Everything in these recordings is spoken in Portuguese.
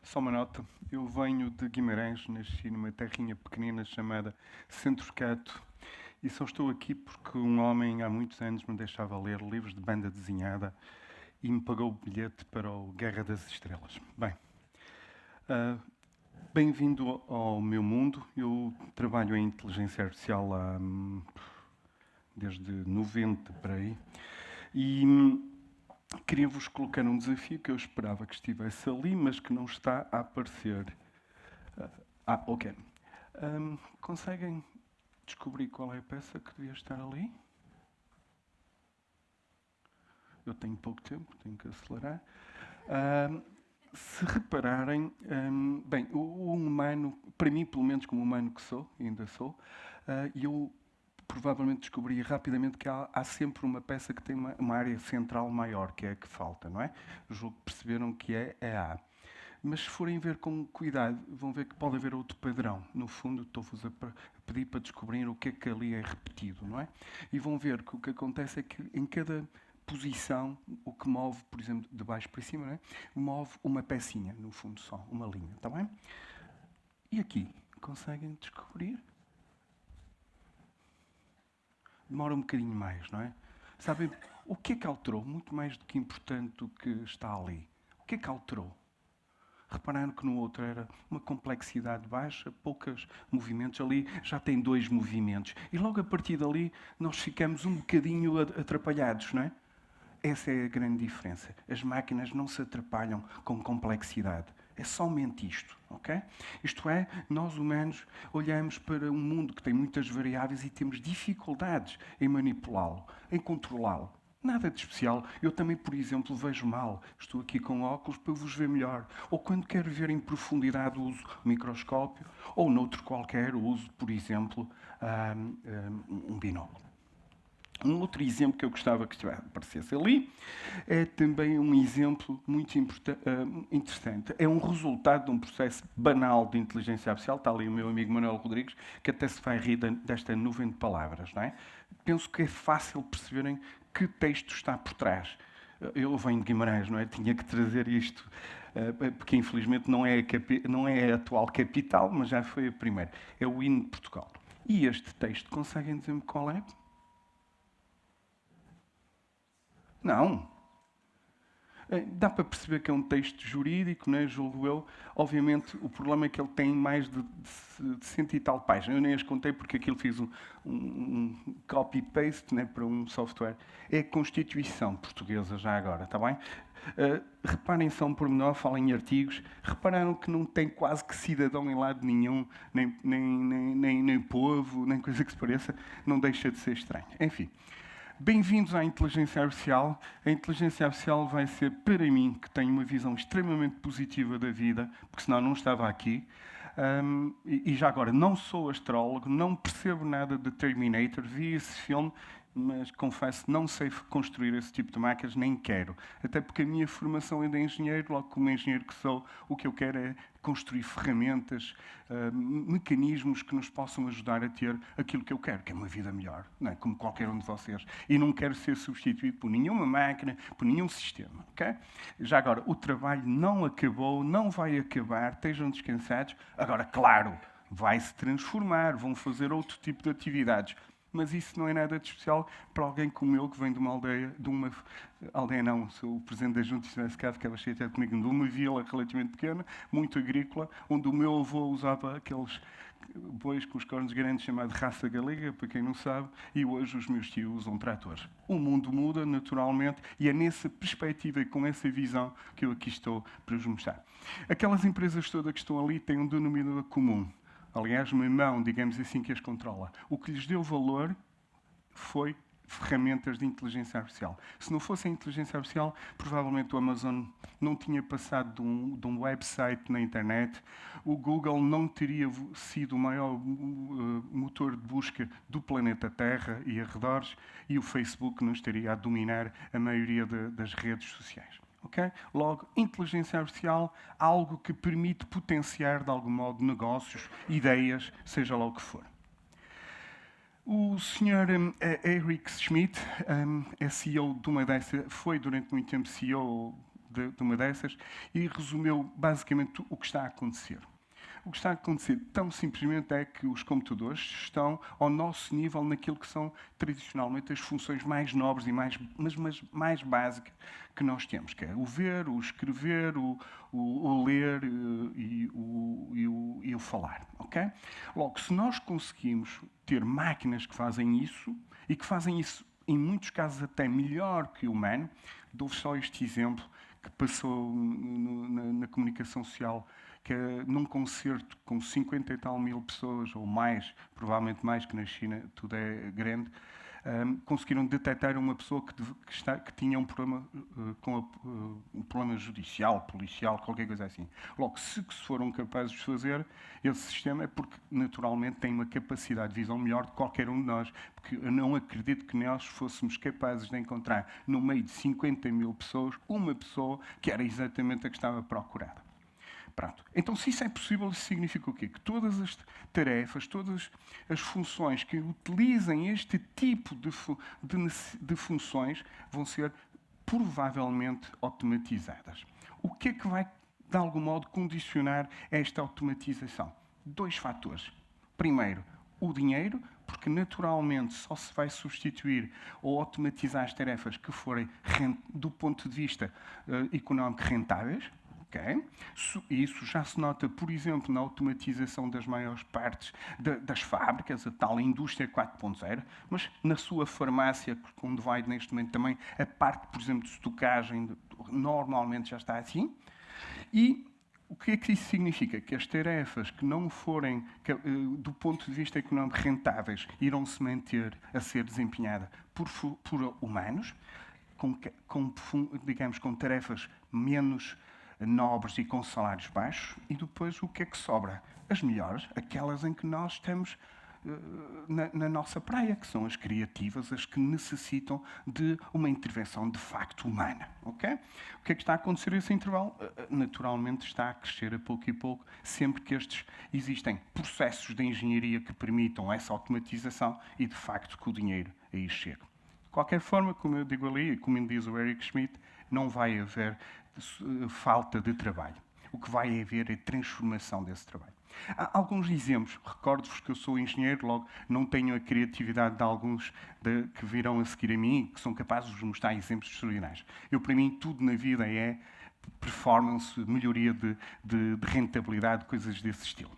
Só uma nota, eu venho de Guimarães, nasci numa terrinha pequenina chamada Centro Cato e só estou aqui porque um homem há muitos anos me deixava ler livros de banda desenhada e me pagou o bilhete para o Guerra das Estrelas. Bem, ah, bem-vindo ao meu mundo. Eu trabalho em inteligência artificial desde 90 para aí e queria-vos colocar um desafio que eu esperava que estivesse ali, mas que não está a aparecer. Ok. Conseguem descobrir qual é a peça que devia estar ali? Eu tenho pouco tempo, tenho que acelerar. Ahm, Se repararem, bem, o humano, para mim, pelo menos como humano que sou, ainda sou, eu provavelmente descobri rapidamente que há sempre uma peça que tem uma área central maior, que é a que falta, não é? Julgo que perceberam que é a A. Mas se forem ver com cuidado, vão ver que pode haver outro padrão. No fundo, estou-vos a pedir para descobrir o que é que ali é repetido, não é? E vão ver que o que acontece é que em cada posição, o que move, por exemplo, de baixo para cima, não é? Move uma pecinha, no fundo só, uma linha, está bem? E aqui, conseguem descobrir? Demora um bocadinho mais, não é? Sabem, o que é que alterou? Muito mais do que importante do que está ali. O que é que alterou? Repararam que no outro era uma complexidade baixa, poucos movimentos. Ali já tem dois movimentos. E logo a partir dali nós ficamos um bocadinho atrapalhados, não é? Essa é a grande diferença. As máquinas não se atrapalham com complexidade. É somente isto, ok? Isto é, nós humanos olhamos para um mundo que tem muitas variáveis e temos dificuldades em manipulá-lo, em controlá-lo. Nada de especial. Eu também, por exemplo, vejo mal. Estou aqui com óculos para vos ver melhor. Ou quando quero ver em profundidade, uso o microscópio. Ou noutro qualquer, uso, por exemplo, um binóculo. Um outro exemplo que eu gostava que aparecesse ali é também um exemplo muito interessante. É um resultado de um processo banal de inteligência artificial. Está ali o meu amigo Manuel Rodrigues, que até se vai rir desta nuvem de palavras. Não é? Penso que é fácil perceberem que texto está por trás. Eu venho de Guimarães, não é? Tinha que trazer isto, porque infelizmente não é a atual capital, mas já foi a primeira. É o hino de Portugal. E este texto, conseguem dizer-me qual é? Não. Dá para perceber que é um texto jurídico, não é? Julgo eu. Obviamente, o problema é que ele tem mais de cento e tal páginas. Eu nem as contei porque aquilo fiz um copy-paste, né, para um software. É a Constituição Portuguesa, já agora, está bem? Reparem só um pormenor, falam em artigos. Repararam que não tem quase que cidadão em lado nenhum, nem povo, nem coisa que se pareça. Não deixa de ser estranho. Enfim. Bem-vindos à inteligência artificial. A inteligência artificial vai ser, para mim, que tenho uma visão extremamente positiva da vida, porque senão não estava aqui. E já agora, não sou astrólogo, não percebo nada de Terminator, vi esse filme, mas confesso, não sei construir esse tipo de máquinas, nem quero. Até porque a minha formação é de engenheiro, logo como engenheiro que sou, o que eu quero é construir ferramentas, mecanismos que nos possam ajudar a ter aquilo que eu quero, que é uma vida melhor, não é? Como qualquer um de vocês. E não quero ser substituído por nenhuma máquina, por nenhum sistema. Okay? Já agora, o trabalho não acabou, não vai acabar, estejam descansados. Agora, claro, vai se transformar, vão fazer outro tipo de atividades. Mas isso não é nada de especial para alguém como eu, que vem de uma aldeia, aldeia não, sou o presidente da Junta de SK, ficava cheio até comigo, de uma vila relativamente pequena, muito agrícola, onde o meu avô usava aqueles bois com os cornos grandes, chamado raça galega, para quem não sabe, e hoje os meus tios usam tratores. O mundo muda, naturalmente, e é nessa perspectiva e com essa visão que eu aqui estou para vos mostrar. Aquelas empresas todas que estão ali têm um denominador comum. Aliás, uma mão, digamos assim, que as controla. O que lhes deu valor foi ferramentas de inteligência artificial. Se não fosse a inteligência artificial, provavelmente o Amazon não tinha passado de um website na internet, o Google não teria sido o maior motor de busca do planeta Terra e arredores, e o Facebook não estaria a dominar a maioria das redes sociais. Okay? Logo, inteligência artificial, algo que permite potenciar, de algum modo, negócios, ideias, seja lá o que for. O Sr. Eric Schmidt é CEO de uma dessas, foi durante muito tempo CEO de uma dessas e resumiu basicamente o que está a acontecer. O que está a acontecer, tão simplesmente, é que os computadores estão ao nosso nível naquilo que são tradicionalmente as funções mais nobres e mais básicas que nós temos, que é o ver, o escrever, o ler e o falar. Okay? Logo, se nós conseguimos ter máquinas que fazem isso, e que fazem isso, em muitos casos, até melhor que o humano, dou-vos só este exemplo que passou na comunicação social, que num concerto com 50 e tal mil pessoas, ou mais, provavelmente mais, que na China tudo é grande, conseguiram detectar uma pessoa que tinha um problema, um problema judicial, policial, qualquer coisa assim. Logo, se foram capazes de fazer esse sistema, é porque naturalmente tem uma capacidade de visão melhor de qualquer um de nós, porque eu não acredito que nós fôssemos capazes de encontrar no meio de 50 mil pessoas uma pessoa que era exatamente a que estava procurada. Pronto. Então, se isso é possível, isso significa o quê? Que todas as tarefas, todas as funções que utilizem este tipo de funções vão ser provavelmente automatizadas. O que é que vai, de algum modo, condicionar esta automatização? 2 fatores. Primeiro, o dinheiro, porque naturalmente só se vai substituir ou automatizar as tarefas que forem, do ponto de vista económico, rentáveis. Okay. Isso já se nota, por exemplo, na automatização das maiores partes das fábricas, a tal indústria 4.0, mas na sua farmácia, onde vai neste momento também a parte, por exemplo, de estocagem, normalmente já está assim. E o que é que isso significa? Que as tarefas que não forem, do ponto de vista económico, rentáveis, irão se manter a ser desempenhadas por humanos, digamos, com tarefas menos nobres e com salários baixos, e depois o que é que sobra? As melhores, aquelas em que nós estamos na nossa praia, que são as criativas, as que necessitam de uma intervenção de facto humana. Okay? O que é que está a acontecer nesse intervalo? Naturalmente está a crescer a pouco e pouco, sempre que existem processos de engenharia que permitam essa automatização e de facto que o dinheiro aí chegue. De qualquer forma, como eu digo ali, e como diz o Eric Schmidt, não vai haver falta de trabalho. O que vai haver é transformação desse trabalho. Há alguns exemplos. Recordo-vos que eu sou engenheiro, logo não tenho a criatividade de alguns que virão a seguir a mim, que são capazes de mostrar exemplos extraordinários. Eu, para mim, tudo na vida é performance, melhoria de rentabilidade, coisas desse estilo.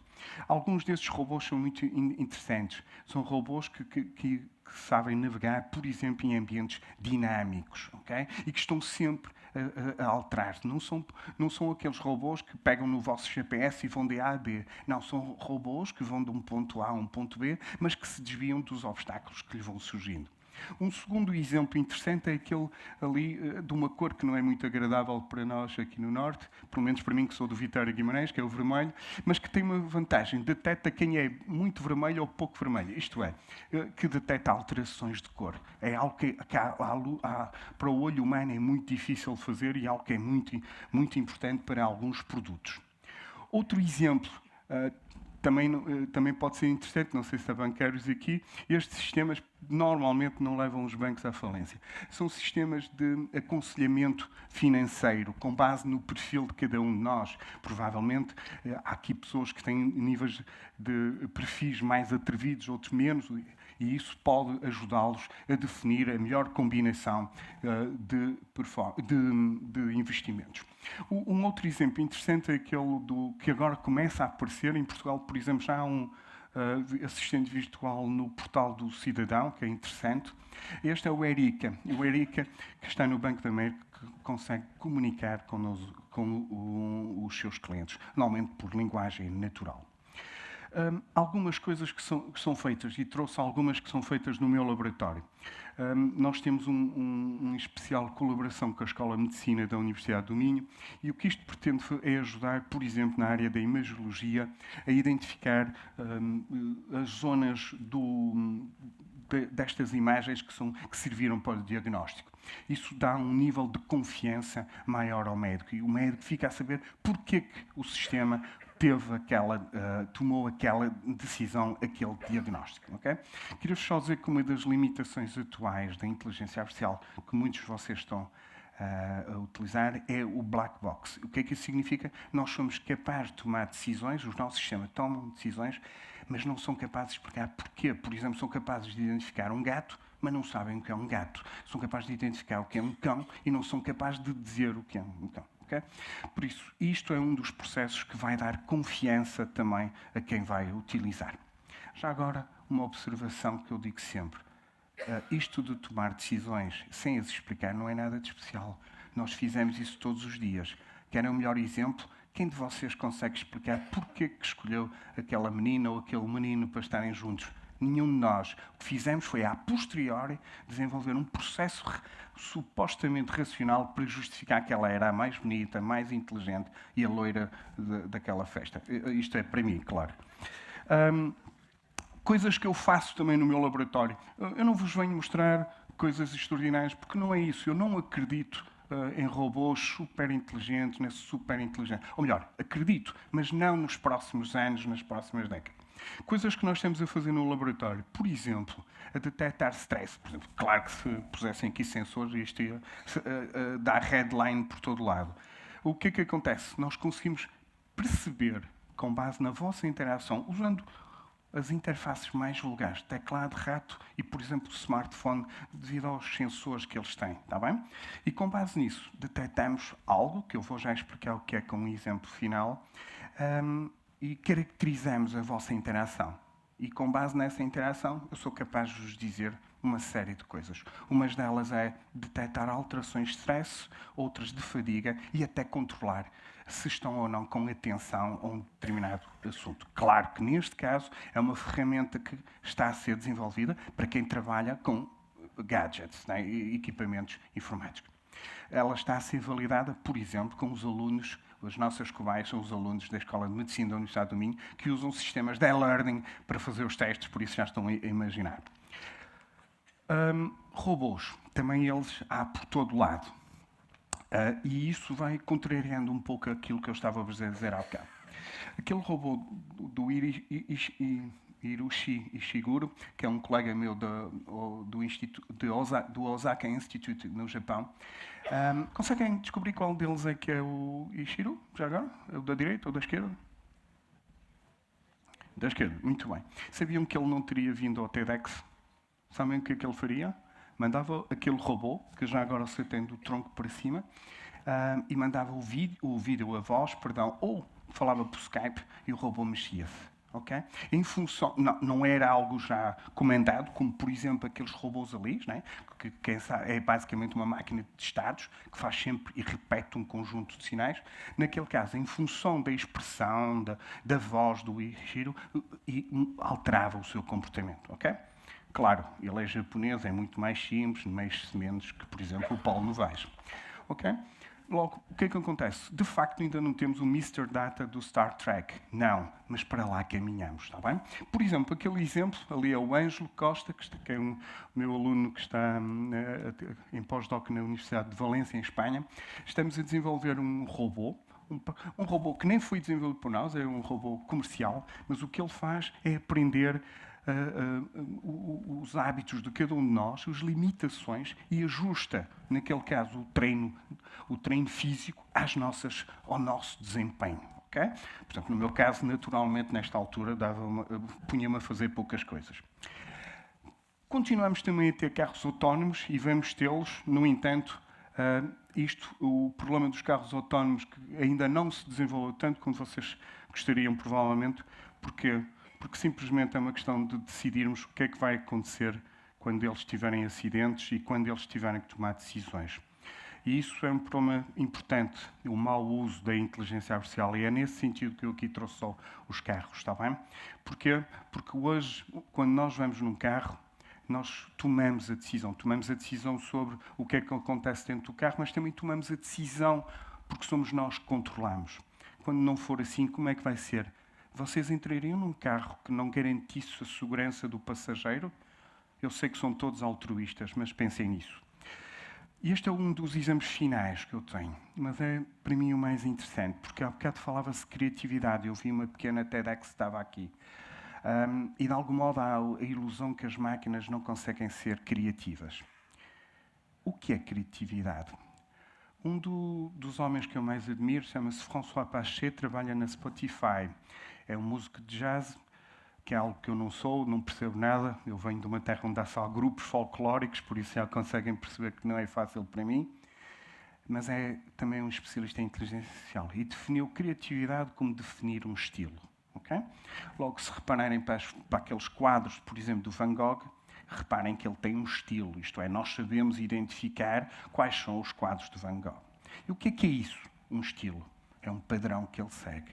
Alguns desses robôs são muito interessantes. São robôs que sabem navegar, por exemplo, em ambientes dinâmicos, okay? E que estão sempre a alterar-se. Não são aqueles robôs que pegam no vosso GPS e vão de A a B. Não, são robôs que vão de um ponto A a um ponto B, mas que se desviam dos obstáculos que lhes vão surgindo. Um segundo exemplo interessante é aquele ali de uma cor que não é muito agradável para nós aqui no Norte, pelo menos para mim que sou do Vitória Guimarães, que é o vermelho, mas que tem uma vantagem, detecta quem é muito vermelho ou pouco vermelho, isto é, que detecta alterações de cor. É algo que para o olho humano é muito difícil de fazer e algo que é muito, muito importante para alguns produtos. Outro exemplo também pode ser interessante, não sei se há banqueiros aqui, estes sistemas normalmente não levam os bancos à falência. São sistemas de aconselhamento financeiro, com base no perfil de cada um de nós. Provavelmente há aqui pessoas que têm níveis de perfis mais atrevidos, outros menos, e isso pode ajudá-los a definir a melhor combinação de investimentos. Um outro exemplo interessante é aquele que agora começa a aparecer. Em Portugal, por exemplo, já há um assistente virtual no portal do cidadão, que é interessante. Este é o Erica. O Erica, que está no Banco da América, que consegue comunicar com os seus clientes, normalmente por linguagem natural. Algumas coisas que são feitas, e trouxe algumas que são feitas no meu laboratório. Nós temos uma especial colaboração com a Escola de Medicina da Universidade do Minho, e o que isto pretende é ajudar, por exemplo, na área da imagiologia, a identificar as zonas destas imagens que serviram para o diagnóstico. Isso dá um nível de confiança maior ao médico, e o médico fica a saber porque que o sistema tomou aquela decisão, aquele diagnóstico. Okay? Queria só dizer que uma das limitações atuais da inteligência artificial, que muitos de vocês estão a utilizar é o black box. O que é que isso significa? Nós somos capazes de tomar decisões, os nossos sistemas tomam decisões, mas não são capazes de explicar porquê. Por exemplo, são capazes de identificar um gato, mas não sabem o que é um gato. São capazes de identificar o que é um cão e não são capazes de dizer o que é um cão. Okay? Por isso, isto é um dos processos que vai dar confiança também a quem vai utilizar. Já agora, uma observação que eu digo sempre. Isto de tomar decisões sem as explicar não é nada de especial. Nós fizemos isso todos os dias. Querem o melhor exemplo? Quem de vocês consegue explicar porquê que escolheu aquela menina ou aquele menino para estarem juntos? Nenhum de nós. O que fizemos foi, a posteriori, desenvolver um processo supostamente racional para justificar que ela era a mais bonita, a mais inteligente e a loira daquela festa. Isto é para mim, claro. Coisas que eu faço também no meu laboratório. Eu não vos venho mostrar coisas extraordinárias, porque não é isso. Eu não acredito em robôs super inteligentes, nesse super inteligente. Ou melhor, acredito, mas não nos próximos anos, nas próximas décadas. Coisas que nós temos a fazer no laboratório. Por exemplo, a detectar stress. Por exemplo, claro que se pusessem aqui sensores, isto ia dar headline por todo lado. O que é que acontece? Nós conseguimos perceber, com base na vossa interação, usando as interfaces mais vulgares, teclado, rato e, por exemplo, smartphone, devido aos sensores que eles têm, está bem? E com base nisso, detectamos algo, que eu vou já explicar o que é com um exemplo final, e caracterizamos a vossa interação. E com base nessa interação, eu sou capaz de vos dizer uma série de coisas. Umas delas é detectar alterações de stress, outras de fadiga e até controlar se estão ou não com atenção a um determinado assunto. Claro que neste caso é uma ferramenta que está a ser desenvolvida para quem trabalha com gadgets, né, e equipamentos informáticos. Ela está a ser validada, por exemplo, com os alunos. As nossas cobaias são os alunos da Escola de Medicina da Universidade do Minho, que usam sistemas de e-learning para fazer os testes, por isso já estão a imaginar. Robôs, também eles há por todo lado. E isso vai contrariando um pouco aquilo que eu estava a vos dizer há bocado. Aquele robô do Hiroshi Ishiguro, que é um colega meu do Osaka Institute, no Japão. Conseguem descobrir qual deles é que é o Ishiro, já agora? É o da direita ou da esquerda? Da esquerda, muito bem. Sabiam que ele não teria vindo ao TEDx? Sabem o que é que ele faria? Mandava aquele robô, que já agora se tem do tronco para cima, e mandava o vídeo, a voz, perdão, ou falava por Skype e o robô mexia-se. Okay? Em função, não era algo já comentado, como por exemplo aqueles robôs ali, né? que é basicamente uma máquina de estados que faz sempre e repete um conjunto de sinais. Naquele caso, em função da expressão, da voz do Ishiro, alterava o seu comportamento. Okay? Claro, ele é japonês, é muito mais simples, mexe-se menos que, por exemplo, o Paulo Novaes. Ok? Logo, o que é que acontece? De facto, ainda não temos o Mr. Data do Star Trek. Não, mas para lá caminhamos, está bem? Por exemplo, aquele exemplo, ali é o Ângelo Costa, que é um meu aluno que está em pós-doc na Universidade de Valência, em Espanha. Estamos a desenvolver um robô, um robô que nem foi desenvolvido por nós, é um robô comercial, mas o que ele faz é aprender os hábitos de cada um de nós, as limitações e ajusta, naquele caso, o treino físico ao nosso desempenho. Okay? Portanto, no meu caso, naturalmente, nesta altura, punha-me a fazer poucas coisas. Continuamos também a ter carros autónomos e vamos tê-los, no entanto, o problema dos carros autónomos que ainda não se desenvolveu tanto como vocês gostariam, provavelmente, porque simplesmente é uma questão de decidirmos o que é que vai acontecer quando eles tiverem acidentes e quando eles tiverem que tomar decisões. E isso é um problema importante, o mau uso da inteligência artificial. E é nesse sentido que eu aqui trouxe só os carros, está bem? Porquê? Porque hoje, quando nós vamos num carro, nós tomamos a decisão sobre o que é que acontece dentro do carro, mas também tomamos a decisão porque somos nós que controlamos. Quando não for assim, como é que vai ser? Vocês entrariam num carro que não garantisse a segurança do passageiro? Eu sei que são todos altruístas, mas pensem nisso. E este é um dos exames finais que eu tenho, mas é para mim o mais interessante, porque há bocado falava-se de criatividade. Eu vi uma pequena TEDx que estava aqui. E de algum modo há a ilusão que as máquinas não conseguem ser criativas. O que é criatividade? dos homens que eu mais admiro chama-se François Pachet, trabalha na Spotify. É um músico de jazz, que é algo que eu não sou, não percebo nada. Eu venho de uma terra onde há só grupos folclóricos, por isso já conseguem perceber que não é fácil para mim. Mas é também um especialista em inteligência artificial e definiu criatividade como definir um estilo. Okay? Logo, se repararem para aqueles quadros, por exemplo, do Van Gogh, reparem que ele tem um estilo, isto é, nós sabemos identificar quais são os quadros de Van Gogh. E o que é isso, um estilo? É um padrão que ele segue,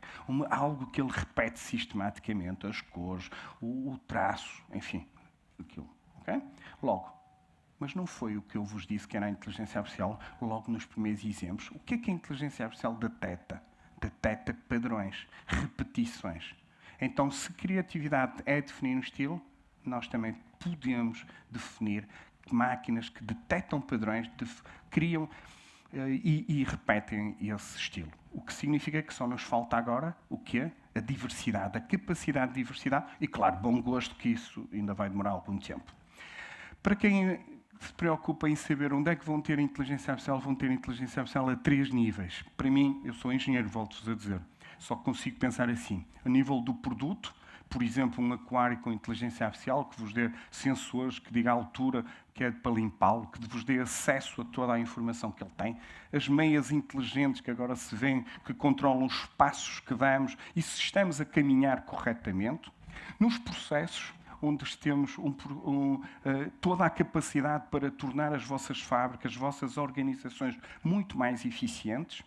algo que ele repete sistematicamente, as cores, o traço, enfim, aquilo. Okay? Logo, mas não foi o que eu vos disse que era a inteligência artificial logo nos primeiros exemplos. O que a inteligência artificial detecta? Detecta padrões, repetições. Então, se criatividade é definir um estilo, nós também podemos definir máquinas que detectam padrões, criam e repetem esse estilo. O que significa que só nos falta agora o quê? A diversidade, a capacidade de diversidade e, claro, bom gosto, que isso ainda vai demorar algum tempo. Para quem se preocupa em saber onde é que vão ter inteligência artificial, vão ter inteligência artificial a 3 níveis. Para mim, eu sou engenheiro, volto-vos a dizer, só consigo pensar assim. A nível do produto, por exemplo, um aquário com inteligência artificial que vos dê sensores, que diga a altura que é para limpá-lo, que vos dê acesso a toda a informação que ele tem. As meias inteligentes que agora se vêem, que controlam os passos que damos e se estamos a caminhar corretamente. Nos processos, onde temos toda a capacidade para tornar as vossas fábricas, as vossas organizações muito mais eficientes.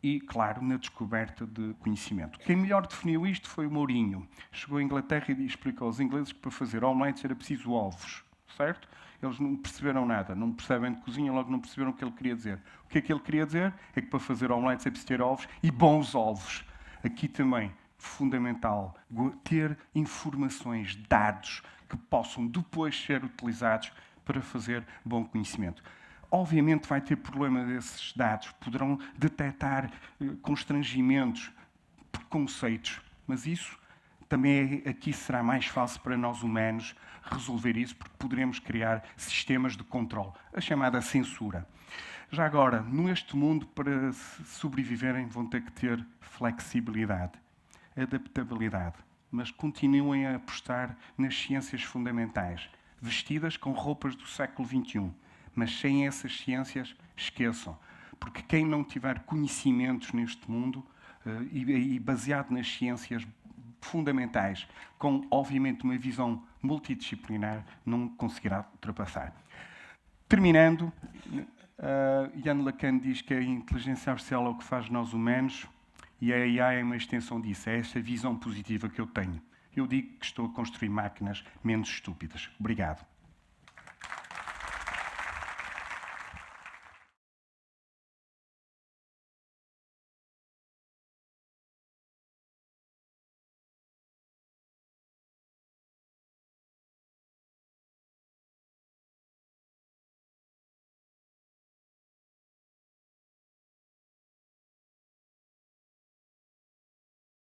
E, claro, na descoberta de conhecimento. Quem melhor definiu isto foi o Mourinho. Chegou à Inglaterra e explicou aos ingleses que para fazer omeletes era preciso ovos, certo? Eles não perceberam nada, não percebem de cozinha, logo não perceberam o que ele queria dizer. O que é que ele queria dizer? É que para fazer omeletes é preciso ter ovos e bons ovos. Aqui também, fundamental, ter informações, dados que possam depois ser utilizados para fazer bom conhecimento. Obviamente vai ter problema desses dados, poderão detectar constrangimentos, preconceitos, mas isso também aqui será mais fácil para nós humanos resolver isso, porque poderemos criar sistemas de controle, a chamada censura. Já agora, neste mundo, para sobreviverem, vão ter que ter flexibilidade, adaptabilidade, mas continuem a apostar nas ciências fundamentais, vestidas com roupas do século XXI. Mas sem essas ciências, esqueçam. Porque quem não tiver conhecimentos neste mundo e baseado nas ciências fundamentais, com, obviamente, uma visão multidisciplinar, não conseguirá ultrapassar. Terminando, Yann LeCun diz que a inteligência artificial é o que faz nós humanos e a AI é uma extensão disso. É esta visão positiva que eu tenho. Eu digo que estou a construir máquinas menos estúpidas. Obrigado.